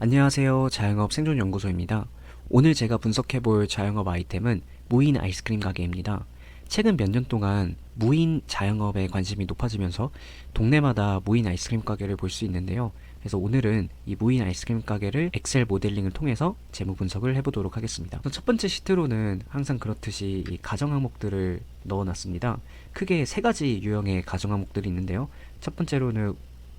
안녕하세요. 자영업 생존연구소입니다. 오늘 제가 분석해볼 자영업 아이템은 무인 아이스크림 가게입니다. 최근 몇 년 동안 무인 자영업에 관심이 높아지면서 동네마다 무인 아이스크림 가게를 볼 수 있는데요. 그래서 오늘은 이 무인 아이스크림 가게를 엑셀 모델링을 통해서 재무 분석을 해보도록 하겠습니다. 첫 번째 시트로는 항상 그렇듯이 이 가정 항목들을 넣어놨습니다. 크게 세 가지 유형의 가정 항목들이 있는데요. 첫 번째로는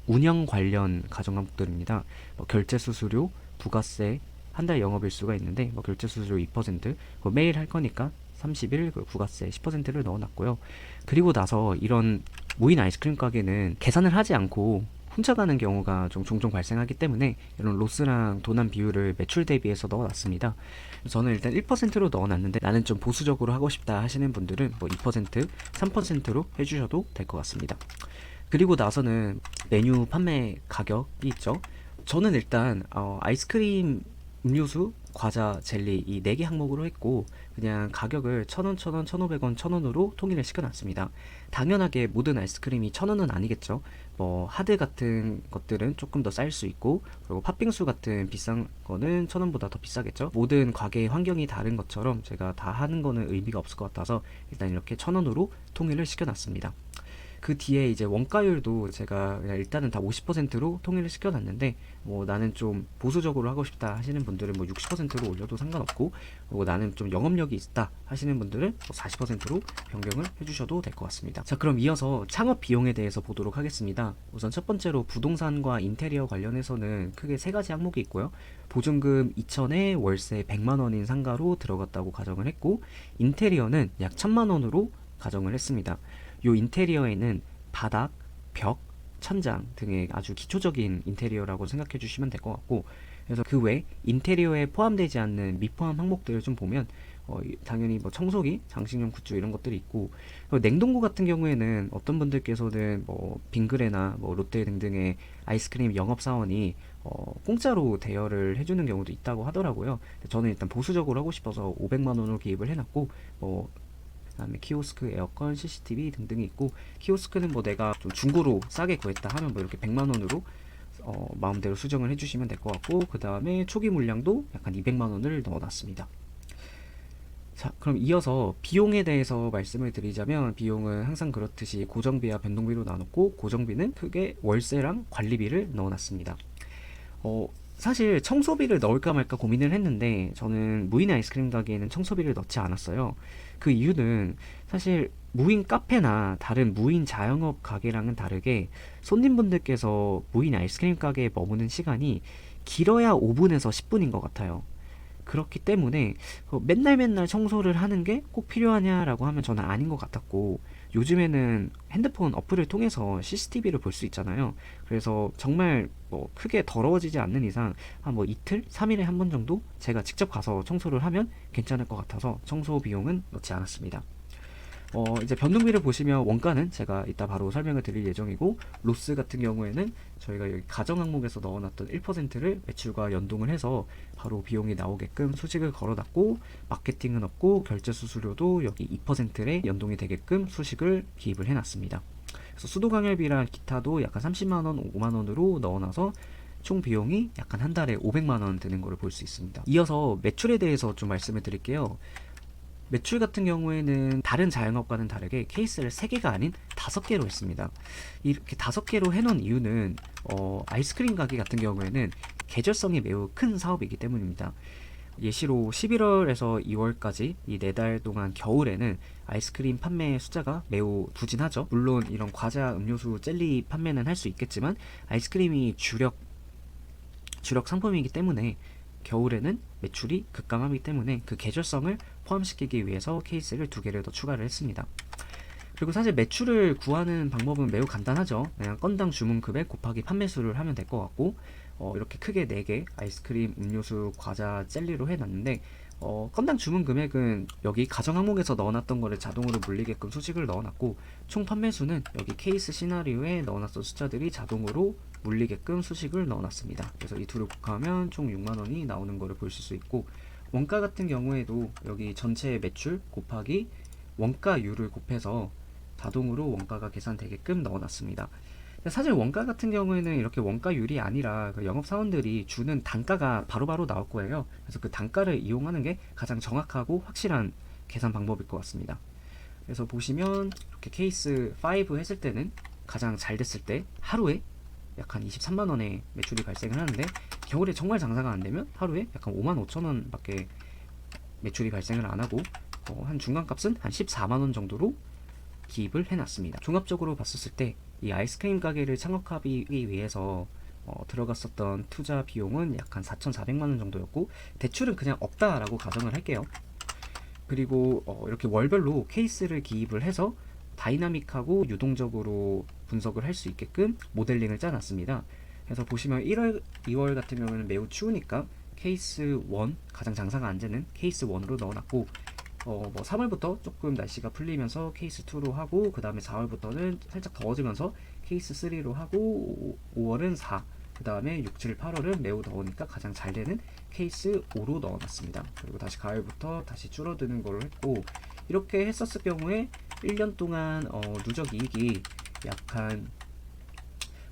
운영 관련 가정 항목들입니다. 결제 수수료, 부가세, 한 달 영업일수가 있는데 결제 수수료 2%, 매일 할 거니까 30일 부가세 10%를 넣어놨고요. 그리고 나서 이런 무인 아이스크림 가게는 계산을 하지 않고 혼자 가는 경우가 종종 발생하기 때문에 이런 로스랑 도난 비율을 매출 대비해서 넣어놨습니다. 저는 일단 1%로 넣어놨는데 나는 좀 보수적으로 하고 싶다 하시는 분들은 2%, 3%로 해주셔도 될 것 같습니다. 그리고 나서는 메뉴 판매 가격이 있죠. 저는 일단 아이스크림, 음료수, 과자, 젤리 이 4개 항목으로 했고 그냥 가격을 1,000원, 1,000원, 1,500원, 1,000원으로 통일을 시켜놨습니다. 당연하게 모든 아이스크림이 1,000원은 아니겠죠. 하드 같은 것들은 조금 더 쌀 수 있고 그리고 팥빙수 같은 비싼 거는 1,000원보다 더 비싸겠죠. 모든 가게의 환경이 다른 것처럼 제가 다 하는 거는 의미가 없을 것 같아서 일단 이렇게 1,000원으로 통일을 시켜놨습니다. 그 뒤에 이제 원가율도 제가 그냥 일단은 다 50%로 통일을 시켜놨는데 나는 좀 보수적으로 하고 싶다 하시는 분들은 60%로 올려도 상관없고 그리고 나는 좀 영업력이 있다 하시는 분들은 40%로 변경을 해주셔도 될 것 같습니다. 자, 그럼 이어서 창업 비용에 대해서 보도록 하겠습니다. 우선 첫 번째로 부동산과 인테리어 관련해서는 크게 세 가지 항목이 있고요. 보증금 2천에 월세 100만 원인 상가로 들어갔다고 가정을 했고 인테리어는 약 1,000만 원으로 가정을 했습니다. 요 인테리어에는 바닥, 벽, 천장 등의 아주 기초적인 인테리어라고 생각해 주시면 될 것 같고 그래서 그 외 인테리어에 포함되지 않는 미포함 항목들을 좀 보면 당연히 청소기, 장식용 굿즈 이런 것들이 있고 냉동고 같은 경우에는 어떤 분들께서는 빙그레나 롯데 등등의 아이스크림 영업사원이 공짜로 대여를 해주는 경우도 있다고 하더라고요. 저는 일단 보수적으로 하고 싶어서 500만 원으로 기입을 해놨고 그다음에 키오스크, 에어컨, CCTV 등등이 있고 키오스크는 내가 좀 중고로 싸게 구했다 하면 이렇게 100만 원으로 마음대로 수정을 해주시면 될 것 같고 그 다음에 초기 물량도 약간 200만 원을 넣어놨습니다. 자, 그럼 이어서 비용에 대해서 말씀을 드리자면 비용은 항상 그렇듯이 고정비와 변동비로 나눴고 고정비는 크게 월세랑 관리비를 넣어놨습니다. 사실 청소비를 넣을까 말까 고민을 했는데 저는 무인 아이스크림 가게에는 청소비를 넣지 않았어요. 그 이유는 사실 무인 카페나 다른 무인 자영업 가게랑은 다르게 손님분들께서 무인 아이스크림 가게에 머무는 시간이 길어야 5분에서 10분인 것 같아요. 그렇기 때문에 맨날 맨날 청소를 하는 게 꼭 필요하냐라고 하면 저는 아닌 것 같았고 요즘에는 핸드폰 어플을 통해서 CCTV를 볼 수 있잖아요. 그래서 정말 크게 더러워지지 않는 이상 한 이틀, 3일에 한 번 정도 제가 직접 가서 청소를 하면 괜찮을 것 같아서 청소 비용은 넣지 않았습니다. 이제 변동비를 보시면 원가는 제가 이따 바로 설명을 드릴 예정이고 로스 같은 경우에는 저희가 여기 가정 항목에서 넣어놨던 1%를 매출과 연동을 해서 바로 비용이 나오게끔 수식을 걸어놨고 마케팅은 없고 결제 수수료도 여기 2%에 연동이 되게끔 수식을 기입을 해놨습니다. 그래서 수도 강열비랑 기타도 약간 30만원, 5만원으로 넣어놔서 총 비용이 약간 한 달에 500만원 드는 것을 볼 수 있습니다. 이어서 매출에 대해서 좀 말씀을 드릴게요. 매출 같은 경우에는 다른 자영업과는 다르게 케이스를 3개가 아닌 5개로 했습니다. 이렇게 5개로 해놓은 이유는 아이스크림 가게 같은 경우에는 계절성이 매우 큰 사업이기 때문입니다. 예시로 11월에서 2월까지 이 4달 동안 겨울에는 아이스크림 판매 숫자가 매우 부진하죠. 물론 이런 과자, 음료수, 젤리 판매는 할 수 있겠지만 아이스크림이 주력 상품이기 때문에 겨울에는 매출이 급감하기 때문에 그 계절성을 포함시키기 위해서 케이스를 2개를 더 추가를 했습니다. 그리고 사실 매출을 구하는 방법은 매우 간단하죠. 그냥 건당 주문 금액 곱하기 판매수를 하면 될 것 같고 이렇게 크게 4개 아이스크림, 음료수, 과자, 젤리로 해놨는데 건당 주문 금액은 여기 가정 항목에서 넣어놨던 거를 자동으로 물리게끔 수식을 넣어놨고 총 판매수는 여기 케이스 시나리오에 넣어놨던 숫자들이 자동으로 물리게끔 수식을 넣어놨습니다. 그래서 이 둘을 곱하면 총 6만원이 나오는 거를 보실 수 있고 원가 같은 경우에도 여기 전체 매출 곱하기 원가율을 곱해서 자동으로 원가가 계산되게끔 넣어놨습니다. 근데 사실 원가 같은 경우에는 이렇게 원가율이 아니라 그 영업사원들이 주는 단가가 바로바로 나올 거예요. 그래서 그 단가를 이용하는 게 가장 정확하고 확실한 계산 방법일 것 같습니다. 그래서 보시면 이렇게 케이스 5 했을 때는 가장 잘 됐을 때 하루에 약 한 23만 원의 매출이 발생을 하는데, 겨울에 정말 장사가 안 되면 하루에 약간 5만 5천 원밖에 매출이 발생을 안 하고 한 중간값은 한 14만 원 정도로 기입을 해놨습니다. 종합적으로 봤었을 때 이 아이스크림 가게를 창업하기 위해서 들어갔었던 투자 비용은 약 한 4,400만 원 정도였고, 대출은 그냥 없다라고 가정을 할게요. 그리고 이렇게 월별로 케이스를 기입을 해서 다이나믹하고 유동적으로 분석을 할 수 있게끔 모델링을 짜놨습니다. 그래서 보시면 1월, 2월 같은 경우는 매우 추우니까 케이스 1, 가장 장사가 안 되는 케이스 1으로 넣어놨고, 뭐 3월부터 조금 날씨가 풀리면서 케이스 2로 하고, 그 다음에 4월부터는 살짝 더워지면서 케이스 3로 하고, 5월은 4, 그 다음에 6, 7, 8월은 매우 더우니까 가장 잘 되는 케이스 5로 넣어놨습니다. 그리고 다시 가을부터 다시 줄어드는 걸로 했고, 이렇게 했었을 경우에 1년 동안 누적 이익이 약한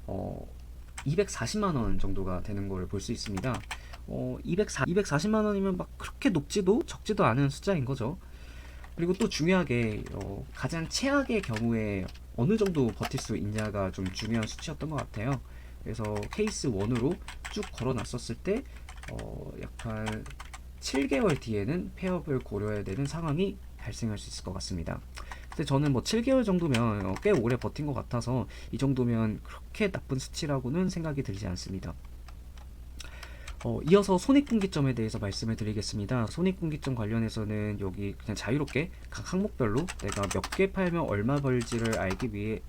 240만 원 정도가 되는 걸 볼 수 있습니다. 240만 원이면 막 그렇게 높지도 적지도 않은 숫자인 거죠. 그리고 또 중요하게 가장 최악의 경우에 어느 정도 버틸 수 있냐가 좀 중요한 수치였던 것 같아요. 그래서 케이스 1으로 쭉 걸어놨었을 때 약간 7개월 뒤에는 폐업을 고려해야 되는 상황이 발생할 수 있을 것 같습니다. 근데 저는 뭐 7개월 정도면 꽤 오래 버틴 것 같아서 이 정도면 그렇게 나쁜 수치라고는 생각이 들지 않습니다. 이어서 손익분기점에 대해서 말씀을 드리겠습니다. 손익분기점 관련해서는 여기 그냥 자유롭게 각 항목별로 내가 몇 개 팔면 얼마 벌지를 알기 위해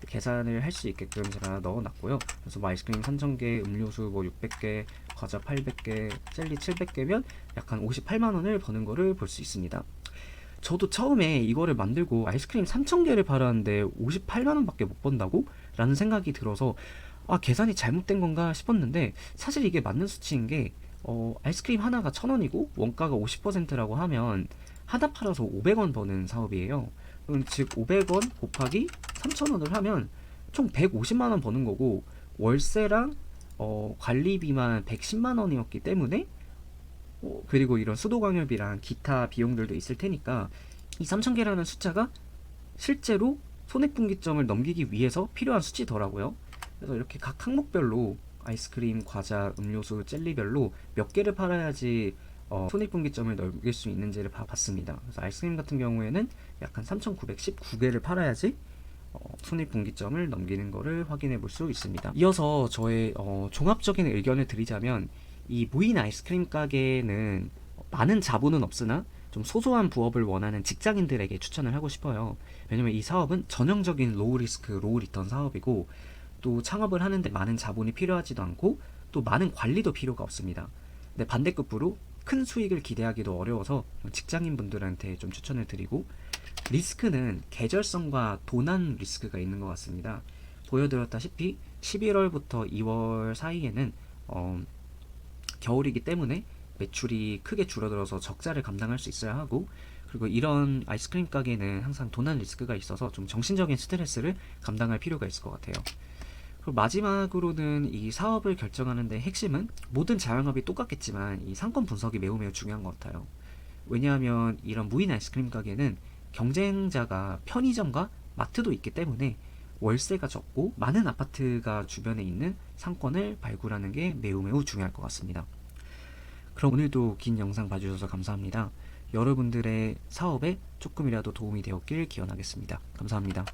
계산을 할 수 있게끔 제가 넣어놨고요. 그래서 뭐 아이스크림 3,000개, 음료수 뭐 600개, 과자 800개, 젤리 700개면 약 한 58만 원을 버는 거를 볼 수 있습니다. 저도 처음에 이거를 만들고 아이스크림 3,000개를 팔았는데 58만 원밖에 못 번다고? 라는 생각이 들어서 계산이 잘못된 건가 싶었는데, 사실 이게 맞는 수치인 게 아이스크림 하나가 1,000원이고 원가가 50%라고 하면 하나 팔아서 500원 버는 사업이에요. 즉 500원 곱하기 3,000원을 하면 총 150만 원 버는 거고, 월세랑 관리비만 110만 원이었기 때문에 그리고 이런 수도광열비랑 기타 비용들도 있을 테니까 이 3,000개라는 숫자가 실제로 손익분기점을 넘기기 위해서 필요한 수치더라고요. 그래서 이렇게 각 항목별로 아이스크림, 과자, 음료수, 젤리별로 몇 개를 팔아야지 손익분기점을 넘길 수 있는지를 봤습니다. 그래서 아이스크림 같은 경우에는 약 한 3,919개를 팔아야지 손익분기점을 넘기는 것을 확인해 볼 수 있습니다. 이어서 저의 종합적인 의견을 드리자면, 이 무인 아이스크림 가게는 많은 자본은 없으나 좀 소소한 부업을 원하는 직장인들에게 추천을 하고 싶어요. 왜냐면 이 사업은 전형적인 로우 리스크, 로우 리턴 사업이고, 또 창업을 하는데 많은 자본이 필요하지도 않고 또 많은 관리도 필요가 없습니다. 근데 반대급부로 큰 수익을 기대하기도 어려워서 직장인 분들한테 좀 추천을 드리고, 리스크는 계절성과 도난 리스크가 있는 것 같습니다. 보여드렸다시피 11월부터 2월 사이에는 겨울이기 때문에 매출이 크게 줄어들어서 적자를 감당할 수 있어야 하고, 그리고 이런 아이스크림 가게는 항상 도난 리스크가 있어서 좀 정신적인 스트레스를 감당할 필요가 있을 것 같아요. 그리고 마지막으로는 이 사업을 결정하는 데 핵심은, 모든 자영업이 똑같겠지만 이 상권 분석이 매우 중요한 것 같아요. 왜냐하면 이런 무인 아이스크림 가게는 경쟁자가 편의점과 마트도 있기 때문에 월세가 적고 많은 아파트가 주변에 있는 상권을 발굴하는 게 매우 중요할 것 같습니다. 그럼 오늘도 긴 영상 봐주셔서 감사합니다. 여러분들의 사업에 조금이라도 도움이 되었길 기원하겠습니다. 감사합니다.